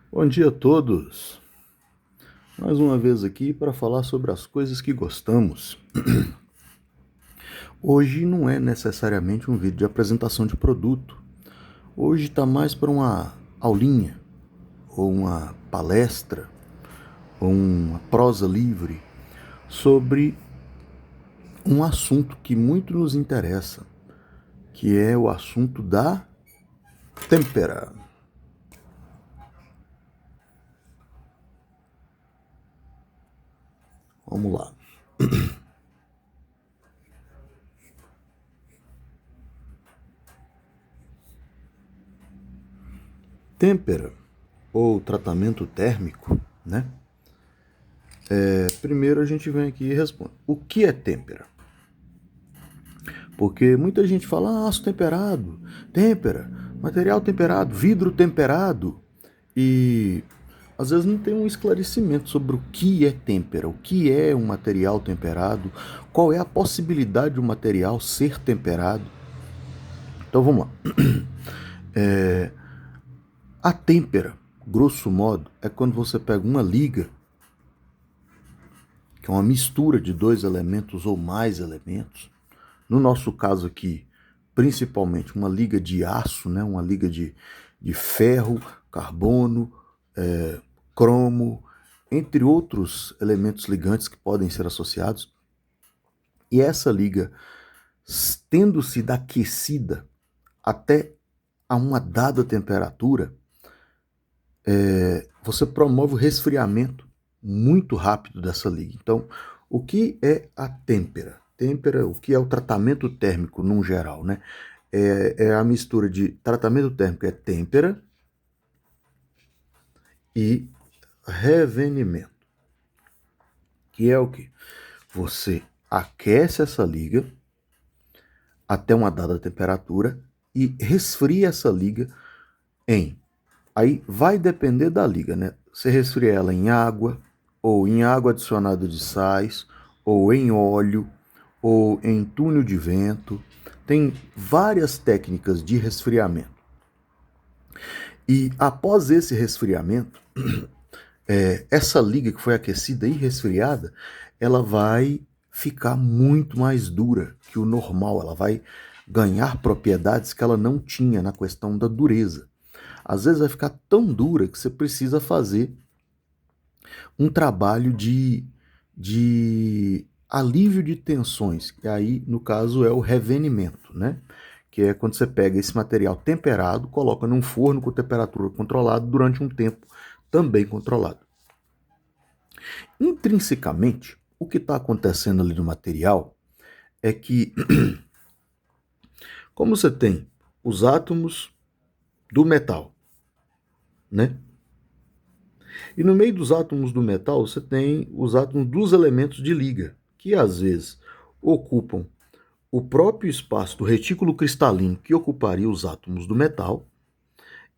Bom dia a todos! Mais uma vez aqui para falar sobre as coisas que gostamos. Hoje não é necessariamente um vídeo de apresentação de produto. Hoje está mais para uma aulinha, ou uma palestra, ou uma prosa livre sobre um assunto que muito nos interessa, que é o assunto da têmpera. Vamos lá. Têmpera, ou tratamento térmico, né? Primeiro a gente vem aqui e responde: o que é têmpera? Porque muita gente fala aço temperado, têmpera, material temperado, vidro temperado. E às vezes não tem um esclarecimento sobre o que é têmpera, o que é um material temperado, qual é a possibilidade de um material ser temperado. Então vamos lá. A têmpera, grosso modo, é quando você pega uma liga, que é uma mistura de dois elementos ou mais elementos. No nosso caso aqui, principalmente uma liga de aço, né? Uma liga de ferro, carbono, cromo, entre outros elementos ligantes que podem ser associados. E essa liga, tendo sido aquecida até a uma dada temperatura, você promove o resfriamento muito rápido dessa liga. Então, o que é a têmpera? Têmpera, o que é o tratamento térmico num geral, né? É a mistura de tratamento térmico é têmpera e revenimento, que é o que? Você aquece essa liga até uma dada temperatura e resfria essa liga em... Aí vai depender da liga, né? Você resfria ela em água, ou em água adicionada de sais, ou em óleo, ou em túnel de vento. Tem várias técnicas de resfriamento. E após esse resfriamento, essa liga que foi aquecida e resfriada, ela vai ficar muito mais dura que o normal. Ela vai ganhar propriedades que ela não tinha na questão da dureza. Às vezes vai ficar tão dura que você precisa fazer um trabalho de alívio de tensões, que aí, no caso, é o revenimento, né? Que é quando você pega esse material temperado, coloca num forno com temperatura controlada durante um tempo também controlado. Intrinsecamente, o que está acontecendo ali no material é que, como você tem os átomos do metal, né? E no meio dos átomos do metal, você tem os átomos dos elementos de liga, que às vezes ocupam o próprio espaço do retículo cristalino que ocuparia os átomos do metal,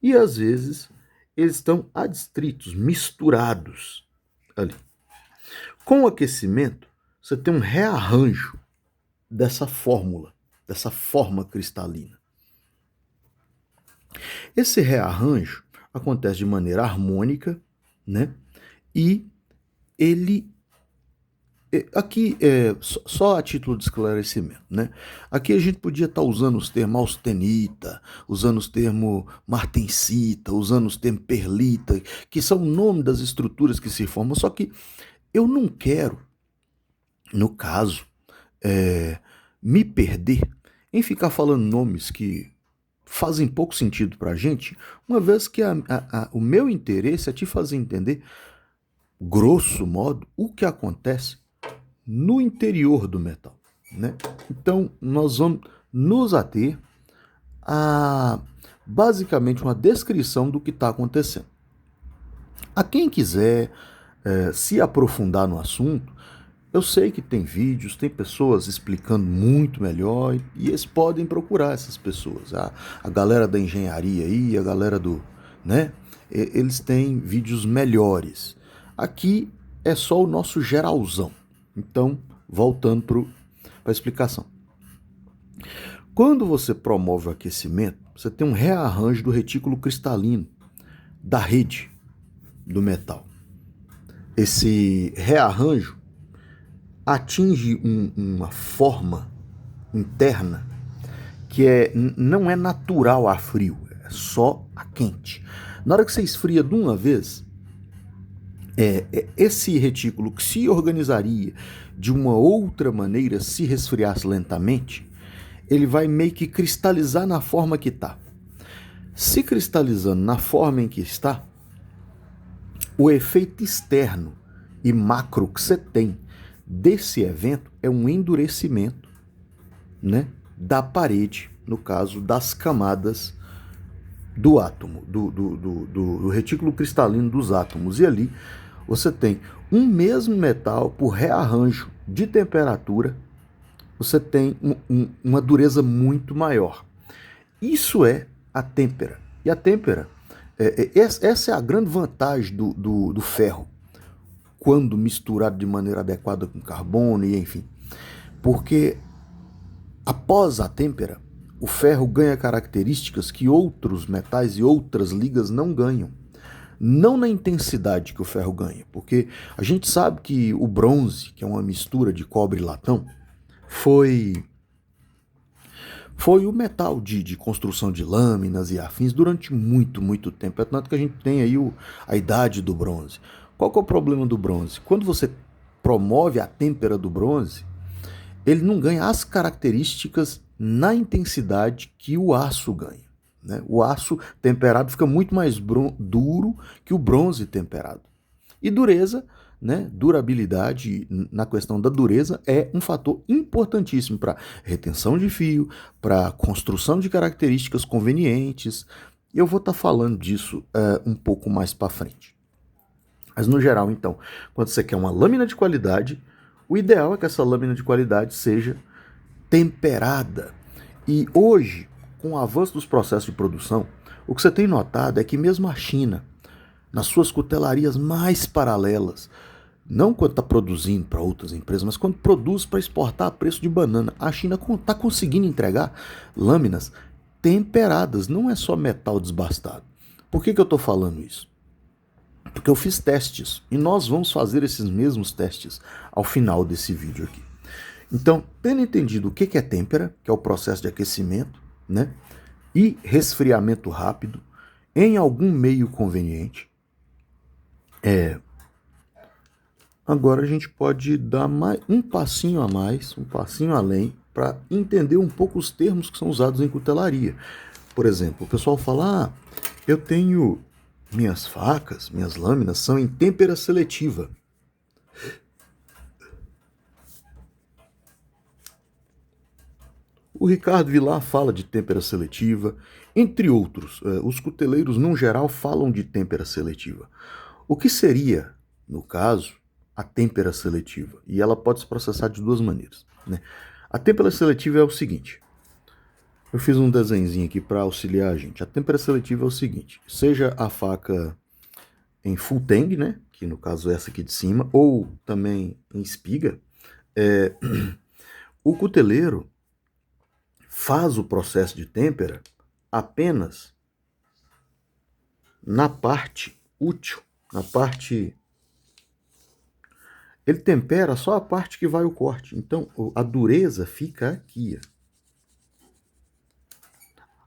e às vezes eles estão adstritos, misturados ali. Com o aquecimento, você tem um rearranjo dessa fórmula, dessa forma cristalina. Esse rearranjo acontece de maneira harmônica, né? E ele aqui, só a título de esclarecimento, né? Aqui a gente podia estar usando os termos austenita, usando os termos martensita, usando os termos perlita, que são o nome das estruturas que se formam, só que eu não quero, no caso, me perder em ficar falando nomes que fazem pouco sentido para a gente, uma vez que o meu interesse é te fazer entender, grosso modo, o que acontece no interior do metal, né? Então, nós vamos nos ater a basicamente uma descrição do que está acontecendo. A quem quiser se aprofundar no assunto, eu sei que tem vídeos, tem pessoas explicando muito melhor e eles podem procurar essas pessoas. A galera da engenharia aí, a galera do... né? Eles têm vídeos melhores. Aqui é só o nosso geralzão. Então, voltando para a explicação. Quando você promove o aquecimento, você tem um rearranjo do retículo cristalino da rede. do metal. Esse rearranjo atinge uma forma interna que não é natural a frio, é só a quente. Na hora que você esfria de uma vez, esse retículo que se organizaria de uma outra maneira se resfriasse lentamente, ele vai meio que cristalizar na forma que está. Se cristalizando na forma em que está, o efeito externo e macro que você tem desse evento é um endurecimento, né, da parede, no caso das camadas do átomo, do retículo cristalino dos átomos. E ali você tem um mesmo metal, por rearranjo de temperatura, você tem uma dureza muito maior. Isso é a têmpera. E a têmpera, essa é a grande vantagem do ferro, quando misturado de maneira adequada com carbono e enfim. Porque após a têmpera, o ferro ganha características que outros metais e outras ligas não ganham. Não na intensidade que o ferro ganha, porque a gente sabe que o bronze, que é uma mistura de cobre e latão, foi o metal de construção de lâminas e afins durante muito, muito tempo. É tanto que a gente tem aí a idade do bronze. Qual que é o problema do bronze? Quando você promove a têmpera do bronze, ele não ganha as características na intensidade que o aço ganha. Né? O aço temperado fica muito mais duro que o bronze temperado. E dureza, né? Durabilidade na questão da dureza é um fator importantíssimo para retenção de fio, para construção de características convenientes. Eu vou estar falando disso um pouco mais para frente. Mas no geral, então, quando você quer uma lâmina de qualidade, o ideal é que essa lâmina de qualidade seja temperada. E hoje, com o avanço dos processos de produção, o que você tem notado é que mesmo a China, nas suas cutelarias mais paralelas, não quando está produzindo para outras empresas, mas quando produz para exportar a preço de banana, a China está conseguindo entregar lâminas temperadas, não é só metal desbastado. Por que eu estou falando isso? Porque eu fiz testes e nós vamos fazer esses mesmos testes ao final desse vídeo aqui. Então, tendo entendido o que é têmpera, que é o processo de aquecimento, né, e resfriamento rápido em algum meio conveniente, agora a gente pode dar um passinho a mais, um passinho além, para entender um pouco os termos que são usados em cutelaria. Por exemplo, o pessoal fala, eu tenho minhas facas, minhas lâminas são em têmpera seletiva. O Ricardo Vilar fala de têmpera seletiva, entre outros. Os cuteleiros, no geral, falam de têmpera seletiva. O que seria, no caso, a têmpera seletiva? E ela pode se processar de duas maneiras. Né? A têmpera seletiva é o seguinte. Eu fiz um desenhozinho aqui para auxiliar a gente. A têmpera seletiva é o seguinte. Seja a faca em full tang, né? Que no caso é essa aqui de cima, ou também em espiga, o cuteleiro faz o processo de têmpera apenas na parte útil, na parte... Ele tempera só a parte que vai o corte. Então, a dureza fica aqui.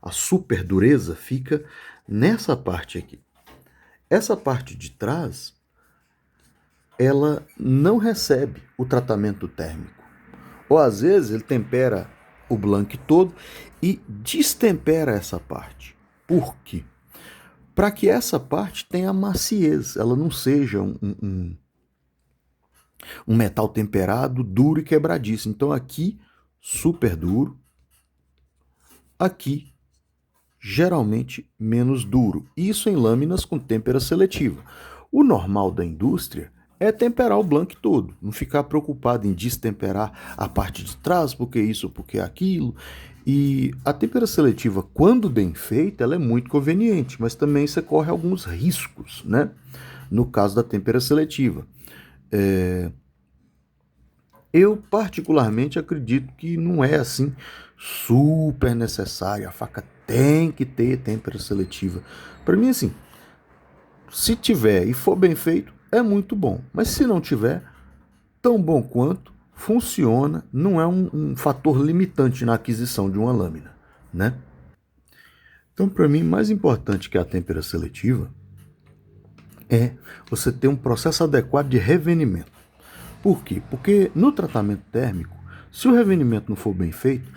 A super dureza fica nessa parte aqui. Essa parte de trás, ela não recebe o tratamento térmico. Ou às vezes ele tempera o blank todo e destempera essa parte. Por quê? Para que essa parte tenha maciez, ela não seja um metal temperado, duro e quebradiço. Então aqui, super duro. Aqui, geralmente menos duro. Isso em lâminas com têmpera seletiva. O normal da indústria é temperar o blank todo, não ficar preocupado em destemperar a parte de trás, porque isso, porque aquilo. E a têmpera seletiva, quando bem feita, ela é muito conveniente, mas também você corre alguns riscos, né? No caso da têmpera seletiva. Eu particularmente acredito que não é assim super necessário. A faca tem que ter têmpera seletiva. Para mim, assim, Se tiver e for bem feito, é muito bom. Mas se não tiver, tão bom quanto, funciona, não é um fator limitante na aquisição de uma lâmina, né? Então, para mim, mais importante que a têmpera seletiva é você ter um processo adequado de revenimento. Por quê? Porque no tratamento térmico, se o revenimento não for bem feito,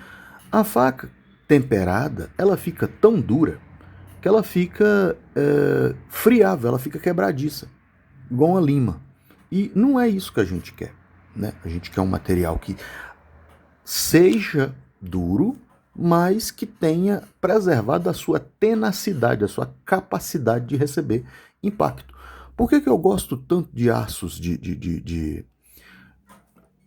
a faca temperada, ela fica tão dura que ela fica friável, ela fica quebradiça, igual uma lima. E não é isso que a gente quer, né? A gente quer um material que seja duro, mas que tenha preservado a sua tenacidade, a sua capacidade de receber impacto. Por que eu gosto tanto de aços de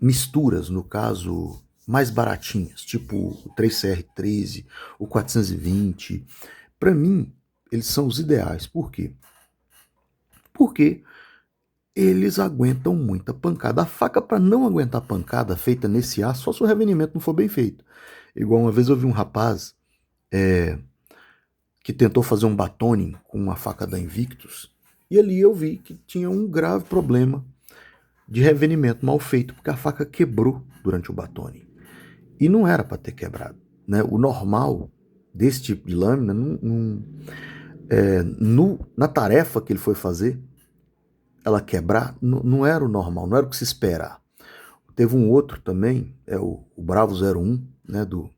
misturas, no caso, mais baratinhas, tipo o 3CR13, o 420? Para mim, eles são os ideais. Por quê? Porque eles aguentam muita pancada. A faca, para não aguentar pancada feita nesse aço, só se o revenimento não for bem feito. Igual uma vez eu vi um rapaz que tentou fazer um batoning com uma faca da Invictus, e ali eu vi que tinha um grave problema de revenimento mal feito, porque a faca quebrou durante o batoning. E não era para ter quebrado, né? O normal desse tipo de lâmina, na tarefa que ele foi fazer, ela quebrar, não era o normal, não era o que se esperar. Teve um outro também, o Bravo 01, né, do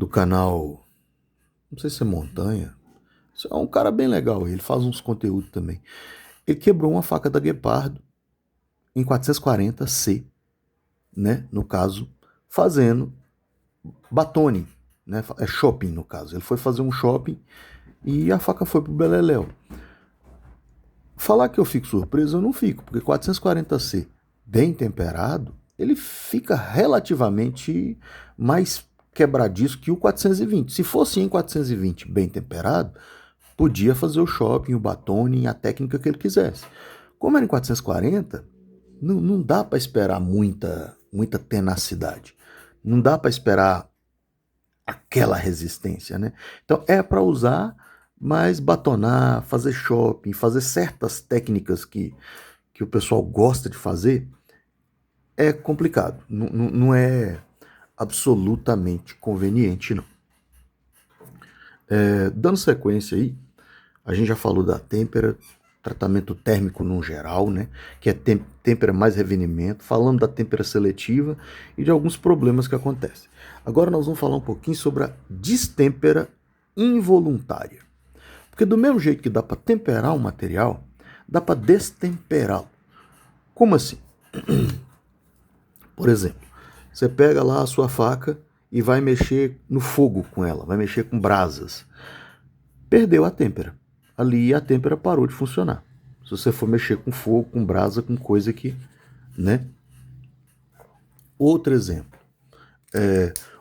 canal, não sei se é Montanha, é um cara bem legal, ele faz uns conteúdos também. Ele quebrou uma faca da Guepardo em 440C, né, no caso, fazendo batone, né, shopping no caso. Ele foi fazer um shopping e a faca foi pro beleléu. Falar que eu fico surpreso, eu não fico, porque 440C bem temperado, ele fica relativamente mais quebradiço que o 420. Se fosse em 420 bem temperado, podia fazer o shopping, o batoning, a técnica que ele quisesse. Como era em 440, não dá para esperar muita tenacidade. Não dá para esperar aquela resistência, né? Então é para usar, mas batonar, fazer shopping, fazer certas técnicas que o pessoal gosta de fazer, é complicado. Não é absolutamente conveniente, não. Dando sequência aí, a gente já falou da têmpera, tratamento térmico no geral, né? Que é têmpera mais revenimento, falando da têmpera seletiva e de alguns problemas que acontecem. Agora nós vamos falar um pouquinho sobre a destêmpera involuntária. Porque do mesmo jeito que dá para temperar um material, dá para destemperá-lo. Como assim? Por exemplo, você pega lá a sua faca e vai mexer no fogo com ela, vai mexer com brasas. Perdeu a têmpera. Ali a têmpera parou de funcionar. Se você for mexer com fogo, com brasa, com coisa que, né? Outro exemplo.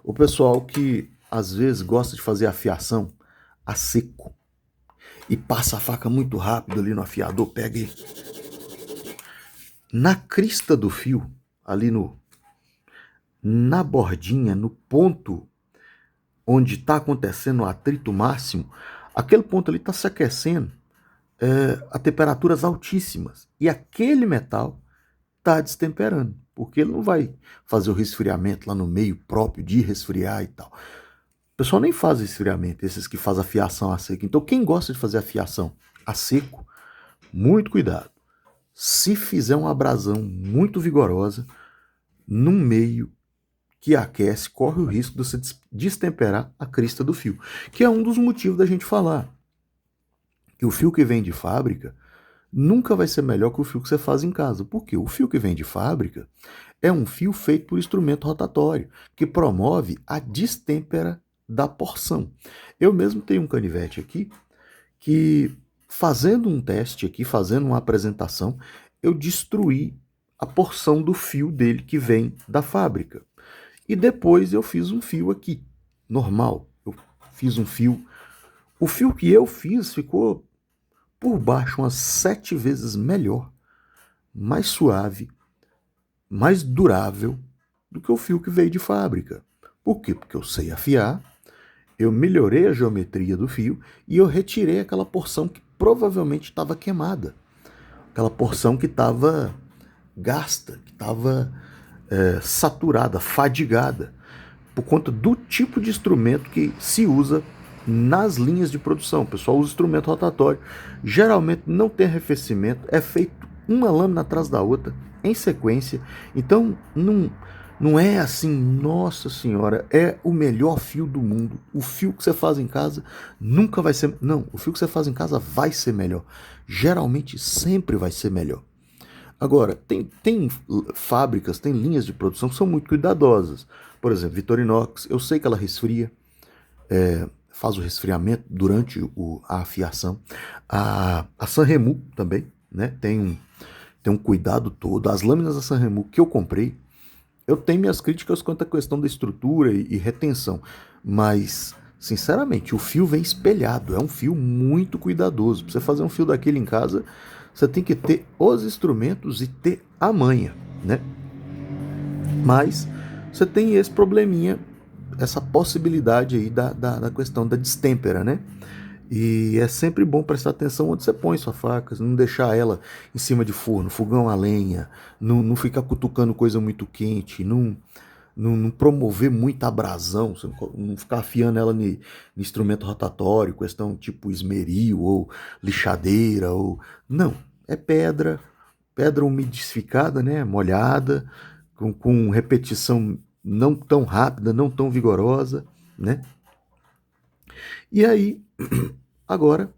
O pessoal que às vezes gosta de fazer afiação a seco e passa a faca muito rápido ali no afiador, pega e na crista do fio, ali na bordinha, no ponto onde está acontecendo o atrito máximo, aquele ponto ali está se aquecendo a temperaturas altíssimas. E aquele metal está destemperando, porque ele não vai fazer o resfriamento lá no meio próprio de resfriar e tal. O pessoal nem faz resfriamento, esses que fazem a fiação a seco. Então quem gosta de fazer a fiação a seco, muito cuidado. Se fizer uma abrasão muito vigorosa, num meio que aquece, corre o risco de você destemperar a crista do fio, que é um dos motivos da gente falar que o fio que vem de fábrica nunca vai ser melhor que o fio que você faz em casa. Por quê? O fio que vem de fábrica é um fio feito por instrumento rotatório, que promove a destêmpera da porção. Eu mesmo tenho um canivete aqui que, fazendo um teste aqui, fazendo uma apresentação, eu destruí a porção do fio dele que vem da fábrica. E depois eu fiz um fio aqui, normal. Eu fiz um fio. O fio que eu fiz ficou por baixo umas 7 vezes melhor, mais suave, mais durável do que o fio que veio de fábrica. Por quê? Porque eu sei afiar, eu melhorei a geometria do fio e eu retirei aquela porção que provavelmente estava queimada. Aquela porção que estava gasta, que estava saturada, fadigada, por conta do tipo de instrumento que se usa nas linhas de produção. O pessoal usa instrumento rotatório, geralmente não tem arrefecimento, é feito uma lâmina atrás da outra, em sequência, então não é assim, nossa senhora, é o melhor fio do mundo. O fio que você faz em casa nunca vai ser, não, o fio que você faz em casa vai ser melhor, geralmente sempre vai ser melhor. Agora, tem fábricas, tem linhas de produção que são muito cuidadosas. Por exemplo, Vitorinox, eu sei que ela resfria, faz o resfriamento durante a afiação. A Sanremo também, né? Tem um cuidado todo. As lâminas da Sanremo que eu comprei, eu tenho minhas críticas quanto à questão da estrutura e retenção, mas, sinceramente, o fio vem espelhado, é um fio muito cuidadoso. Para você fazer um fio daquele em casa, você tem que ter os instrumentos e ter a manha, né? Mas você tem esse probleminha, essa possibilidade aí da questão da destempera, né? E é sempre bom prestar atenção onde você põe sua faca, não deixar ela em cima de forno, fogão a lenha, não ficar cutucando coisa muito quente, não promover muita abrasão, não ficar afiando ela no instrumento rotatório, questão tipo esmeril ou lixadeira, ou não, é pedra umidificada, né, molhada, com repetição não tão rápida, não tão vigorosa, né? E aí, agora,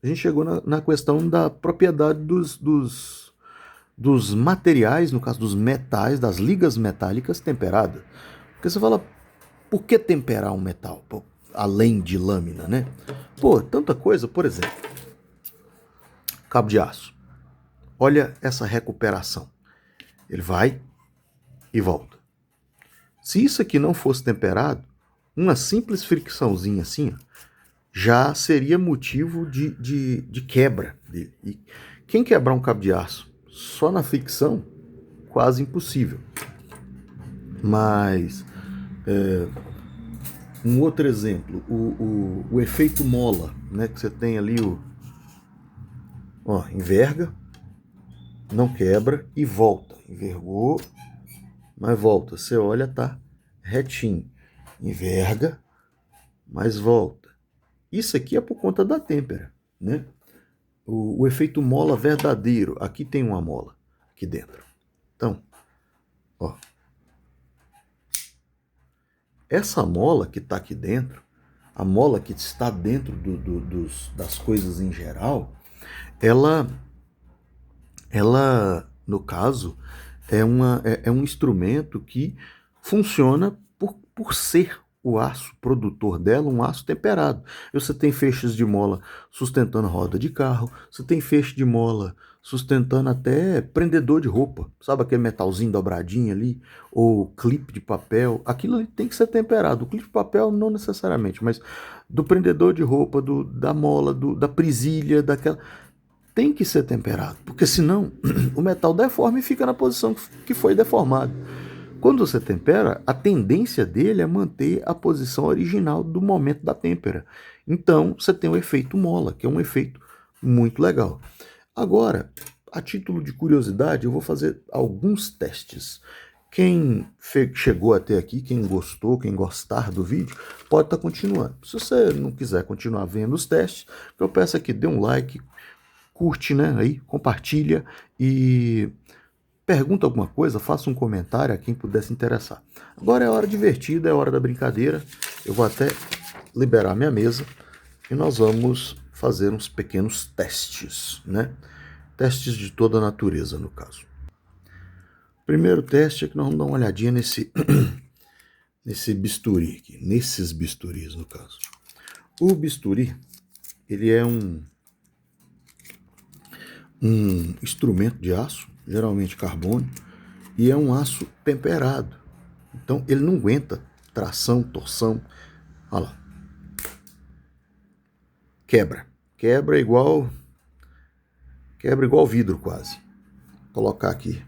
a gente chegou na questão da propriedade dos materiais, no caso dos metais, das ligas metálicas temperadas. Porque você fala, por que temperar um metal? Pô, além de lâmina, né? Pô, tanta coisa, por exemplo, cabo de aço. Olha essa recuperação. Ele vai e volta. Se isso aqui não fosse temperado, uma simples fricçãozinha assim, ó, já seria motivo de quebra dele. E quem quebrar um cabo de aço só na fricção, quase impossível. Mas, um outro exemplo, o efeito mola, né, que você tem ali, enverga, não quebra e volta. Envergou, mas volta. Você olha, tá retinho. Enverga, mas volta. Isso aqui é por conta da têmpera, né? O efeito mola verdadeiro. Aqui tem uma mola, aqui dentro. Então, ó. Essa mola que está aqui dentro, a mola que está dentro das coisas em geral, ela no caso, é um instrumento que funciona por ser o aço produtor dela, um aço temperado. Você tem feixes de mola sustentando roda de carro, você tem feixe de mola sustentando até prendedor de roupa, sabe aquele metalzinho dobradinho ali, ou clipe de papel, aquilo ali tem que ser temperado. O clipe de papel não necessariamente, mas do prendedor de roupa, da mola, da presilha, daquela tem que ser temperado, porque senão o metal deforma e fica na posição que foi deformado. Quando você tempera, a tendência dele é manter a posição original do momento da têmpera. Então, você tem o efeito mola, que é um efeito muito legal. Agora, a título de curiosidade, eu vou fazer alguns testes. Quem chegou até aqui, quem gostou, quem gostar do vídeo, pode estar continuando. Se você não quiser continuar vendo os testes, eu peço aqui, dê um like, curte, né, aí, compartilha e pergunta alguma coisa, faça um comentário a quem pudesse interessar. Agora é hora divertida, é hora da brincadeira. Eu vou até liberar minha mesa e nós vamos fazer uns pequenos testes, né? Testes de toda a natureza, no caso. Primeiro teste é que nós vamos dar uma olhadinha nesse bisturi aqui, nesses bisturis, no caso. O bisturi, ele é um instrumento de aço, geralmente carbono, e é um aço temperado. Então ele não aguenta tração, torção. Olha lá. Quebra igual vidro quase. Vou colocar aqui,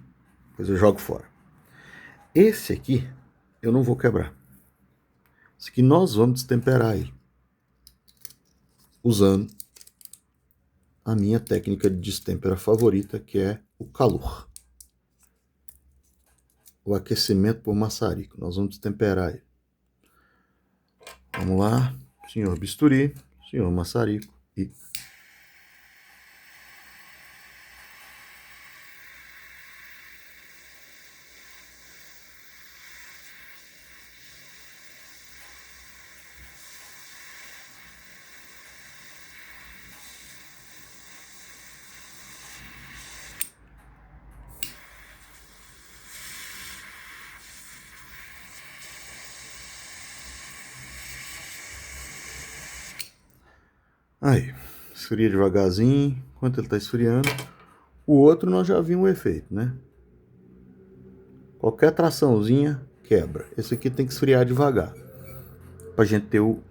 depois eu jogo fora. Esse aqui eu não vou quebrar. Esse aqui nós vamos destemperar ele usando a minha técnica de destempera favorita, que é o calor. O aquecimento por maçarico. Nós vamos destemperar ele. Vamos lá, senhor bisturi, senhor maçarico e... Aí, esfria devagarzinho, enquanto ele está esfriando. O outro nós já vimos o efeito, né? Qualquer traçãozinha quebra. Esse aqui tem que esfriar devagar, pra gente ter o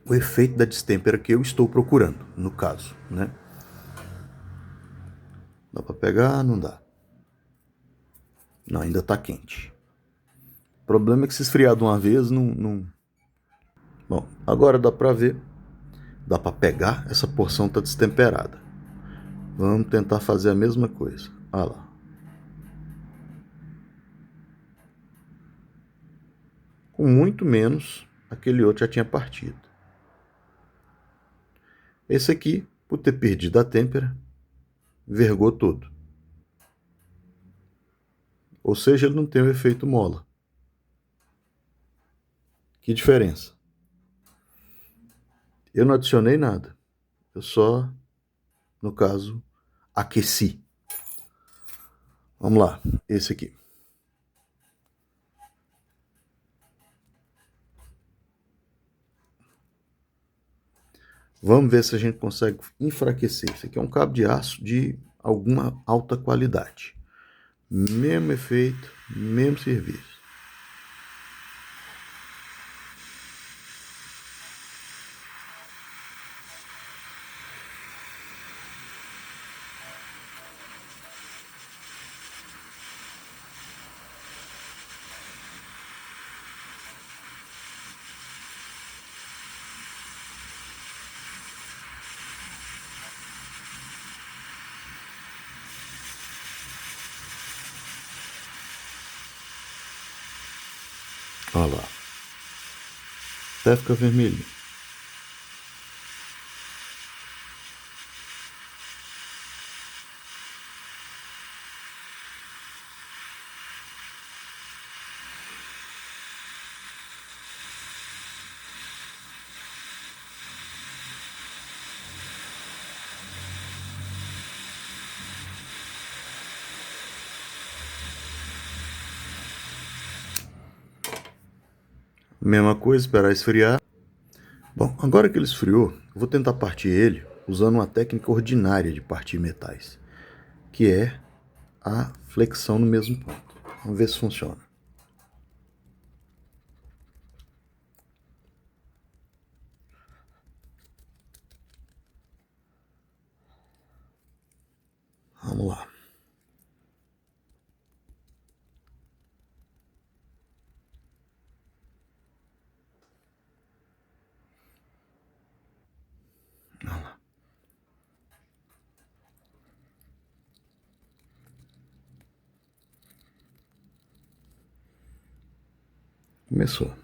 efeito da destempera que eu estou procurando, no caso, né? Dá pra pegar? Não dá. Não, ainda tá quente. O problema é que se esfriar de uma vez, não... Bom, agora dá pra ver. Dá pra pegar, essa porção tá destemperada. Vamos tentar fazer a mesma coisa. Olha lá. Com muito menos, aquele outro já tinha partido. Esse aqui, por ter perdido a têmpera, vergou todo. Ou seja, ele não tem o efeito mola. Que diferença? Eu não adicionei nada. Eu só, no caso, aqueci. Vamos lá, esse aqui. Vamos ver se a gente consegue enfraquecer. Esse aqui é um cabo de aço de alguma alta qualidade. Mesmo efeito, mesmo serviço. Olha lá. Até fica vermelho. Mesma coisa, esperar esfriar. Bom, agora que ele esfriou, eu vou tentar partir ele usando uma técnica ordinária de partir metais, que é a flexão no mesmo ponto. Vamos ver se funciona. Vamos lá. Vamos lá. Começou.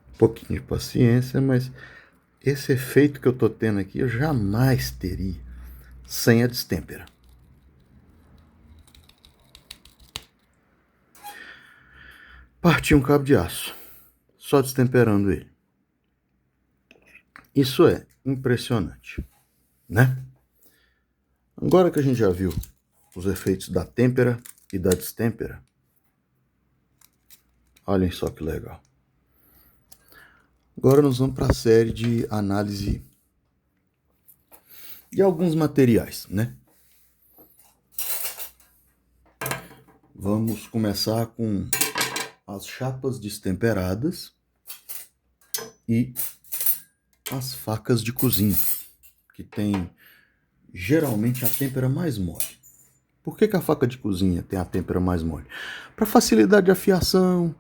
Um pouquinho de paciência, mas esse efeito que eu tô tendo aqui eu jamais teria sem a destempera. Parti um cabo de aço, só destemperando ele. Isso é impressionante, né? Agora que a gente já viu os efeitos da têmpera e da destempera, olhem só que legal. Agora nós vamos para a série de análise de alguns materiais, né? Vamos começar com as chapas destemperadas e as facas de cozinha, que tem geralmente a têmpera mais mole. Por que a faca de cozinha tem a têmpera mais mole? Para facilidade de afiação,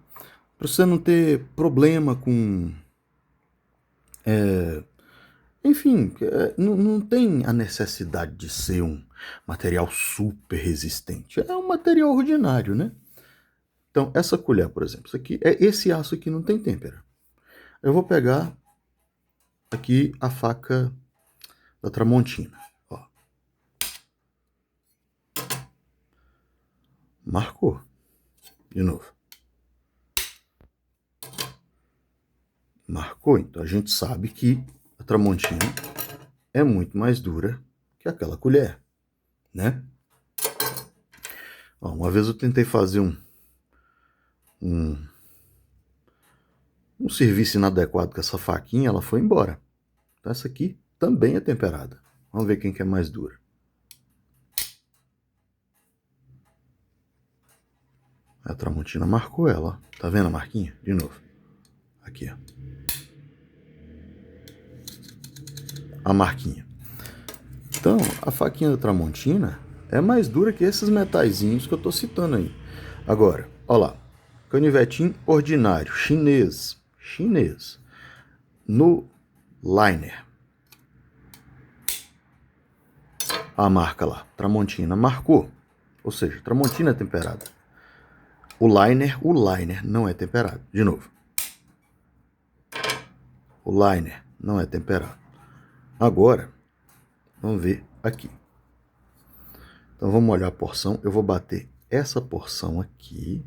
para você não ter problema com... enfim, não tem a necessidade de ser um material super resistente. É um material ordinário, né? Então, essa colher, por exemplo, isso aqui, esse aço aqui não tem têmpera. Eu vou pegar aqui a faca da Tramontina. Ó. Marcou. De novo. Marcou. Então a gente sabe que a Tramontina é muito mais dura que aquela colher, né? Ó, uma vez eu tentei fazer um serviço inadequado com essa faquinha, ela foi embora. Então essa aqui também é temperada. Vamos ver quem que é mais dura. A Tramontina marcou ela. Tá vendo a marquinha? De novo. Aqui, ó. A marquinha. Então, a faquinha da Tramontina é mais dura que esses metaizinhos que eu tô citando aí. Agora, ó lá. Canivetinho ordinário, chinês. Chinês. No liner. A marca lá, Tramontina, marcou. Ou seja, Tramontina é temperada. O liner não é temperado. De novo. O liner não é temperado. Agora, vamos ver aqui. Então vamos olhar a porção. Eu vou bater essa porção aqui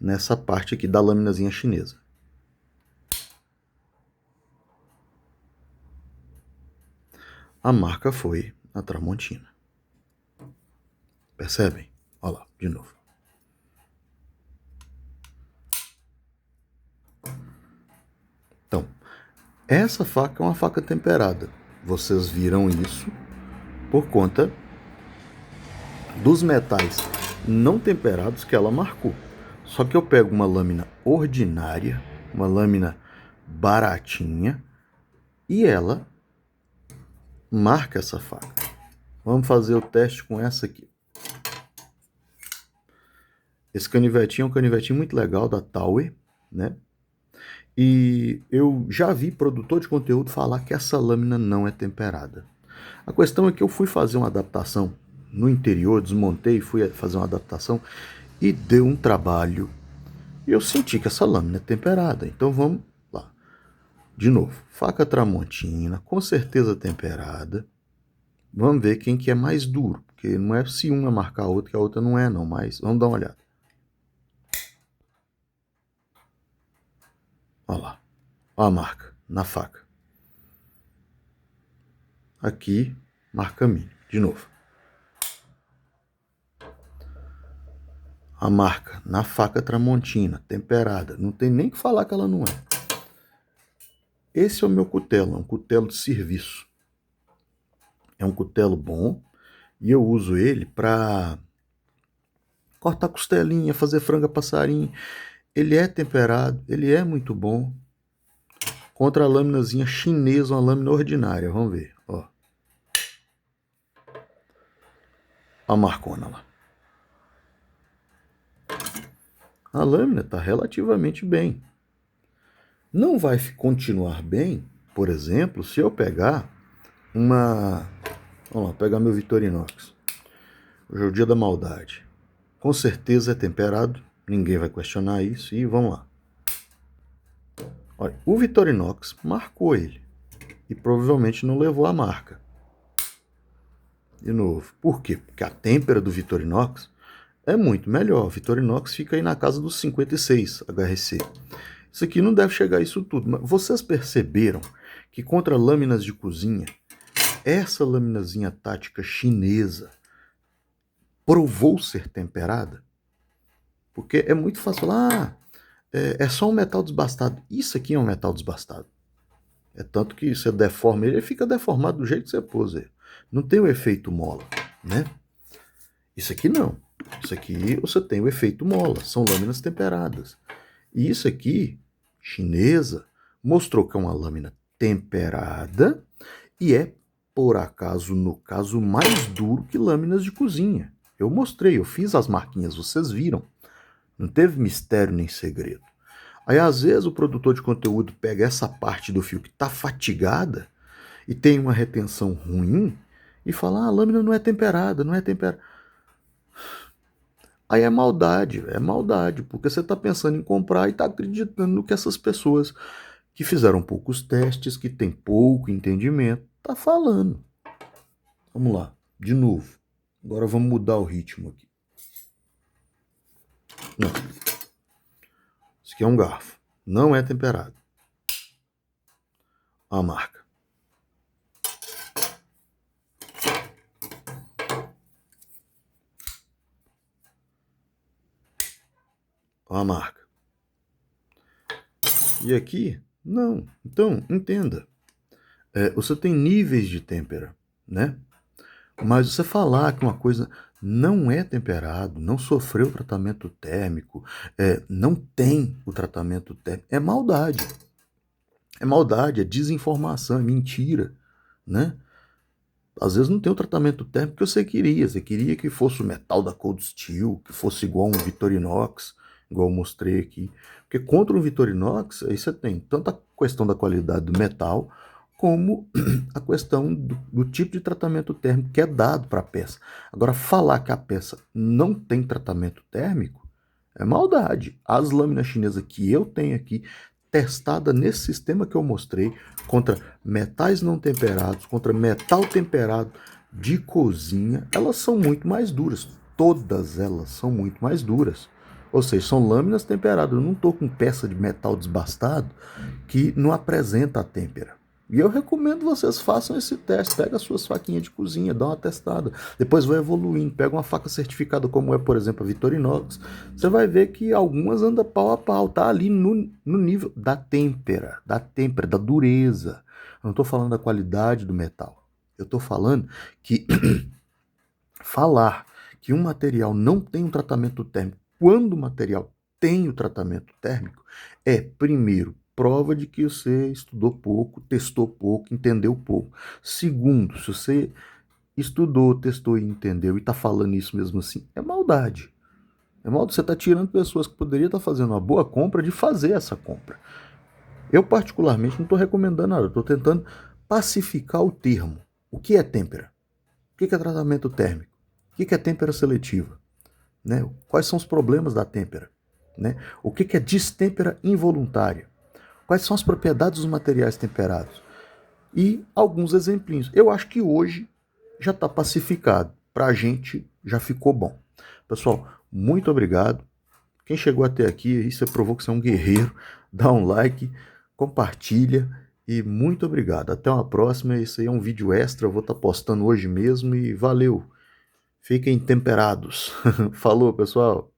nessa parte aqui da laminazinha chinesa. A marca foi a Tramontina. Percebem? Olha lá, de novo. Então, essa faca é uma faca temperada. Vocês viram isso por conta dos metais não temperados que ela marcou. Só que eu pego uma lâmina ordinária, uma lâmina baratinha, e ela marca essa faca. Vamos fazer o teste com essa aqui. Esse canivetinho é um canivetinho muito legal da Tower, né? E eu já vi produtor de conteúdo falar que essa lâmina não é temperada. A questão é que eu fui fazer uma adaptação no interior, desmontei, fui fazer uma adaptação e deu um trabalho. E eu senti que essa lâmina é temperada. Então vamos lá. De novo, faca Tramontina, com certeza temperada. Vamos ver quem que é mais duro, porque não é se uma marcar a outra que a outra não é não, mas vamos dar uma olhada. Olha lá, olha a marca na faca. Aqui, marca mínima, de novo. A marca na faca Tramontina, temperada, não tem nem que falar que ela não é. Esse é o meu cutelo, é um cutelo de serviço. É um cutelo bom e eu uso ele para cortar costelinha, fazer franga passarinho. Ele é temperado, ele é muito bom. Contra a lâminazinha chinesa, uma lâmina ordinária. Vamos ver, ó. A marcona lá. A lâmina está relativamente bem. Não vai continuar bem, por exemplo, se eu pegar uma... Vamos lá, pegar meu Victorinox. Hoje é o dia da maldade. Com certeza é temperado, ninguém vai questionar isso e vamos lá. Olha, o Victorinox marcou ele e provavelmente não levou a marca. De novo, por quê? Porque a têmpera do Victorinox é muito melhor. O Victorinox fica aí na casa dos 56 HRC. Isso aqui não deve chegar a isso tudo, mas vocês perceberam que contra lâminas de cozinha, essa laminazinha tática chinesa provou ser temperada? Porque é muito fácil falar, é só um metal desbastado. Isso aqui é um metal desbastado. É tanto que você deforma ele fica deformado do jeito que você pôs ele. Não tem o efeito mola, né? Isso aqui não. Isso aqui você tem o efeito mola, são lâminas temperadas. E isso aqui, chinesa, mostrou que é uma lâmina temperada e é por acaso, no caso, mais duro que lâminas de cozinha. Eu mostrei, eu fiz as marquinhas, vocês viram. Não teve mistério nem segredo. Aí, às vezes, o produtor de conteúdo pega essa parte do fio que está fatigada e tem uma retenção ruim e fala: ah, a lâmina não é temperada, não é temperada. Aí é maldade, porque você está pensando em comprar e está acreditando no que essas pessoas que fizeram poucos testes, que têm pouco entendimento, tá falando. Vamos lá, de novo. Agora vamos mudar o ritmo aqui. Não, isso aqui é um garfo, não é temperado. A marca. A marca. E aqui, não. Então, entenda. Você tem níveis de têmpera, né? Mas você falar que uma coisa não é temperado, não sofreu tratamento térmico, não tem o tratamento térmico, é maldade. É maldade, é desinformação, é mentira, né? Às vezes não tem o tratamento térmico que você queria que fosse o metal da Cold Steel, que fosse igual um Victorinox, igual eu mostrei aqui. Porque contra um Victorinox, aí você tem tanto a questão da qualidade do metal, como a questão do tipo de tratamento térmico que é dado para a peça. Agora, falar que a peça não tem tratamento térmico é maldade. As lâminas chinesas que eu tenho aqui, testada nesse sistema que eu mostrei, contra metais não temperados, contra metal temperado de cozinha, elas são muito mais duras. Todas elas são muito mais duras. Ou seja, são lâminas temperadas. Eu não estou com peça de metal desbastado que não apresenta a têmpera. E eu recomendo vocês façam esse teste. Pega as suas faquinhas de cozinha, dá uma testada. Depois vai evoluindo. Pega uma faca certificada como é, por exemplo, a Victorinox. Você vai ver que algumas andam pau a pau. Tá ali no nível da têmpera, da dureza. Eu não estou falando da qualidade do metal. Eu estou falando que falar que um material não tem um tratamento térmico quando o material tem o tratamento térmico é, primeiro, prova de que você estudou pouco, testou pouco, entendeu pouco. Segundo, se você estudou, testou e entendeu e está falando isso mesmo assim, é maldade. É maldade. Você está tirando pessoas que poderiam estar fazendo uma boa compra de fazer essa compra. Eu, particularmente, não estou recomendando nada. Estou tentando pacificar o termo. O que é têmpera? O que é tratamento térmico? O que é têmpera seletiva? Né? Quais são os problemas da têmpera? Né? O que é distêmpera involuntária? Quais são as propriedades dos materiais temperados? E alguns exemplinhos. Eu acho que hoje já está pacificado. Para a gente já ficou bom. Pessoal, muito obrigado. Quem chegou até aqui, aí você provou que você é um guerreiro. Dá um like, compartilha e muito obrigado. Até uma próxima. Esse aí é um vídeo extra. Eu vou estar postando hoje mesmo e valeu. Fiquem temperados. Falou, pessoal.